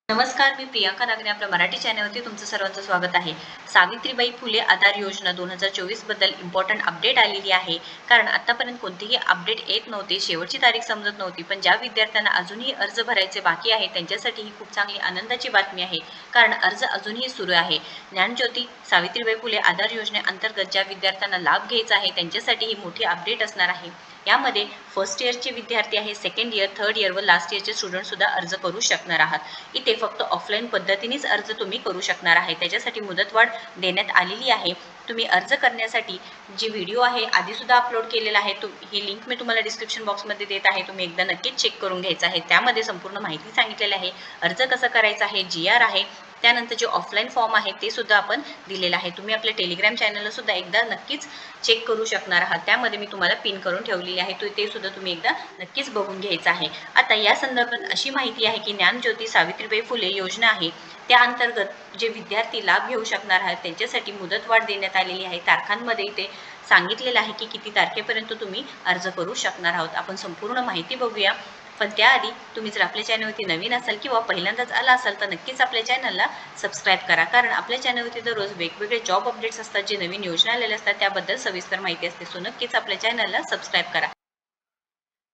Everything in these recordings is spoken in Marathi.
नमस्कार, मी प्रियांका नागरे. आपल्या मराठी चॅनलवरती तुमचं सर्वांचं स्वागत आहे. सावित्रीबाई फुले आधार योजना 2024 बद्दल इम्पॉर्टंट अपडेट आलेली आहे. कारण आतापर्यंत कोणतीही अपडेट येत नव्हते, शेवटची तारीख समजत नव्हती. पण ज्या विद्यार्थ्यांना अजूनही अर्ज भरायचे बाकी आहे त्यांच्यासाठी ही खूप चांगली आनंदाची बातमी आहे. कारण अर्ज अजूनही सुरू आहे. ज्ञानज्योती सावित्रीबाई फुले आधार योजनेअंतर्गत ज्या विद्यार्थ्यांना लाभ घ्यायचा आहे त्यांच्यासाठी ही मोठी अपडेट असणार आहे. यामध्ये फर्स्ट इयरचे विद्यार्थी आहे, सेकंड इयर, थर्ड इयर व लास्ट इयरचे स्टुडंट सुद्धा अर्ज करू शकणार आहात. इथे फक्त ऑफलाईन पद्धतीनेच अर्ज तुम्ही करू शकणार आहे. त्याच्यासाठी मुदतवाढ देण्यात आलेली आहे. तुम्ही अर्ज करण्यासाठी जी व्हिडिओ आहे आधी सुद्धा अपलोड केलेला आहे, ही लिंक मी तुम्हाला डिस्क्रिप्शन बॉक्समध्ये देत आहे. तुम्ही एकदा नक्कीच चेक करून घ्यायचं आहे. त्यामध्ये संपूर्ण माहिती सांगितलेली आहे. अर्ज कसा करायचा आहे, GR आहे, त्यानंतर जे ऑफलाईन फॉर्म आहे ते सुद्धा आपण दिलेलं आहे. तुम्ही आपल्या टेलिग्राम चॅनलला सुद्धा एकदा नक्कीच चेक करू शकणार आहात. त्यामध्ये मी तुम्हाला पिन करून ठेवलेली आहे, ते सुद्धा तुम्ही एकदा नक्कीच बघून घ्यायचं आहे. आता या संदर्भात अशी माहिती आहे की ज्ञानज्योती सावित्रीबाई फुले योजना आहे त्या अंतर्गत जे विद्यार्थी लाभ घेऊ शकणार आहेत त्यांच्यासाठी मुदतवाढ देण्यात आलेली आहे. तारखांमध्ये इथे सांगितलेलं आहे की किती तारखेपर्यंत तुम्ही अर्ज करू शकणार आहोत. आपण संपूर्ण माहिती बघूया. पण त्याआधी तुम्ही जर आपल्या चॅनलवरती नवीन असाल किंवा पहिल्यांदाच आला असाल तर नक्कीच आपल्या चॅनलला सबस्क्राईब करा. कारण आपल्या चॅनलवरती दररोज वेगवेगळे जॉब अपडेट्स असतात, जे नवीन योजना आलेल्या असतात त्याबद्दल सविस्तर माहिती असते. सो नक्कीच आपल्या चॅनलला सबस्क्राईब करा.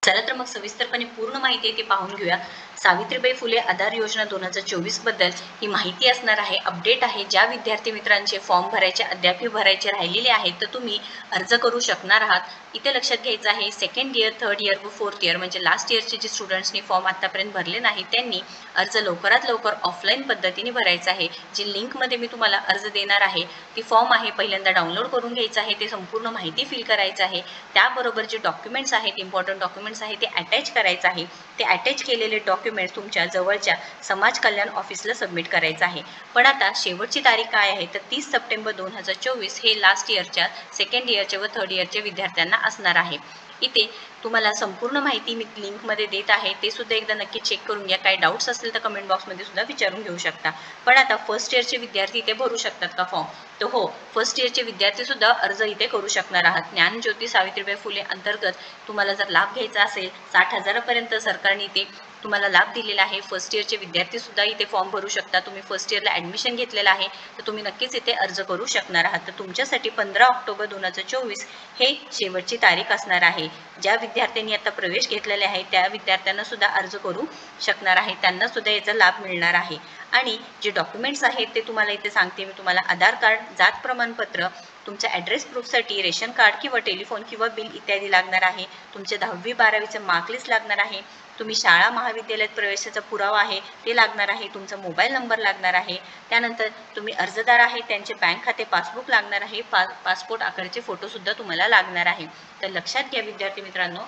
चला तर मग सविस्तरपणे पूर्ण माहिती आहे ती पाहून घेऊया. सावित्रीबाई फुले आधार योजना 2024 बद्दल ही माहिती असणार आहे, अपडेट आहे. ज्या विद्यार्थी मित्रांचे फॉर्म भरायचे अद्याप भरायचे राहिलेले आहेत तर तुम्ही अर्ज करू शकणार आहात. इथे लक्षात घ्यायचं आहे, सेकंड इयर, थर्ड इयर व फोर्थ इयर म्हणजे लास्ट इयरचे जे स्टुडंट्सनी फॉर्म आतापर्यंत भरले नाही त्यांनी अर्ज लवकरात लवकर ऑफलाईन पद्धतीने भरायचा आहे. जी लिंकमध्ये मी तुम्हाला अर्ज देणार आहे ती फॉर्म आहे, पहिल्यांदा डाउनलोड करून घ्यायचं आहे. ते संपूर्ण माहिती फिल करायचं आहे. त्याबरोबर जे डॉक्युमेंट्स आहेत, इम्पॉर्टंट डॉक्युमेंट्स आहे ते अटॅच करायचं आहे. ते अटॅच केलेले डॉक्युमेंट्स तुमच्या जवळच्या समाज कल्याण ऑफिसला सबमिट करायचं आहे. पण आता शेवटची तारीख काय आहे तर 30 सप्टेंबर 2024 हे लास्ट इयरच्या, सेकंड इयरच्या व थर्ड इयरच्या विद्यार्थ्यांना असणार आहे. इथे तुम्हाला संपूर्ण माहिती मी लिंकमध्ये देत आहे, ते सुद्धा एकदा नक्की चेक करून घ्या. काही डाऊट्स असतील तर कमेंट बॉक्समध्ये सुद्धा विचारून घेऊ शकता. पण आता फर्स्ट इयरचे विद्यार्थी इथे भरू शकतात का फॉर्म? तर हो, फर्स्ट इयरचे विद्यार्थी सुद्धा अर्ज इथे करू शकणार आहात. ज्ञानज्योती सावित्रीबाई फुले अंतर्गत तुम्हाला जर लाभ घ्यायचा असेल 60,000पर्यंत सरकारने इथे तुम्हाला लाभ दिलेला आहे. फर्स्ट इयरचे विद्यार्थी सुद्धा इथे फॉर्म भरू शकता. तुम्ही फर्स्ट इयरला ॲडमिशन घेतलेलं आहे तर तुम्ही नक्कीच इथे अर्ज करू शकणार आहात. तर तुमच्यासाठी 15 ऑक्टोबर 2024 हे शेवटची तारीख असणार आहे. ज्या विद्यार्थ्यांनी आता प्रवेश घेतलेले आहे त्या विद्यार्थ्यांना सुद्धा अर्ज करू शकणार आहे, त्यांना सुद्धा याचा लाभ मिळणार आहे. आणि जे डॉक्युमेंट्स आहेत ते तुम्हाला इथे सांगते मी तुम्हाला. आधार कार्ड, जात प्रमाणपत्र, तुमच्या ॲड्रेस प्रूफसाठी रेशन कार्ड किंवा टेलिफोन किंवा बिल इत्यादी लागणार आहे. तुमचे 10वी 12वीचं मार्कलिस्ट लागणार आहे. तुम्ही शाळा महाविद्यालयात प्रवेशाचा पुरावा आहे ते लागणार आहे. तुमचा मोबाईल नंबर लागणार आहे. त्यानंतर तुम्ही अर्जदार आहे त्यांचे बँक खाते पासबुक लागणार आहे. पासपोर्ट आकाराचे फोटोसुद्धा तुम्हाला लागणार आहे. तर लक्षात घ्या विद्यार्थी मित्रांनो,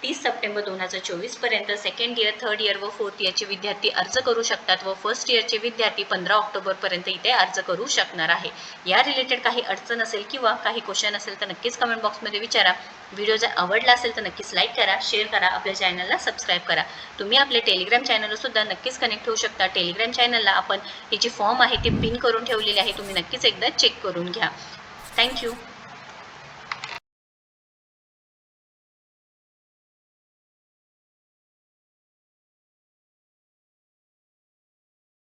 30 सप्टेंबर 2024 पर्यंत सेकंड इयर, थर्ड इयर व फोर्थ इयरचे विद्यार्थी अर्ज करू शकतात व फर्स्ट इयरचे विद्यार्थी 15 ऑक्टोबरपर्यंत इथे अर्ज करू शकणार आहे. या रिलेटेड काही अडचण असेल किंवा काही क्वेश्चन असेल तर नक्कीच कमेंट बॉक्समध्ये विचारा. व्हिडिओ जर आवडला असेल तर नक्कीच लाईक करा, शेअर करा, आपल्या चॅनलला सबस्क्राईब करा. तुम्ही आपल्या टेलिग्राम चॅनलला सुद्धा नक्कीच कनेक्ट होऊ शकता. टेलिग्राम चॅनलला आपण हे जे फॉर्म आहे ते पिन करून ठेवलेले आहे, तुम्ही नक्कीच एकदा चेक करून घ्या. थँक्यू.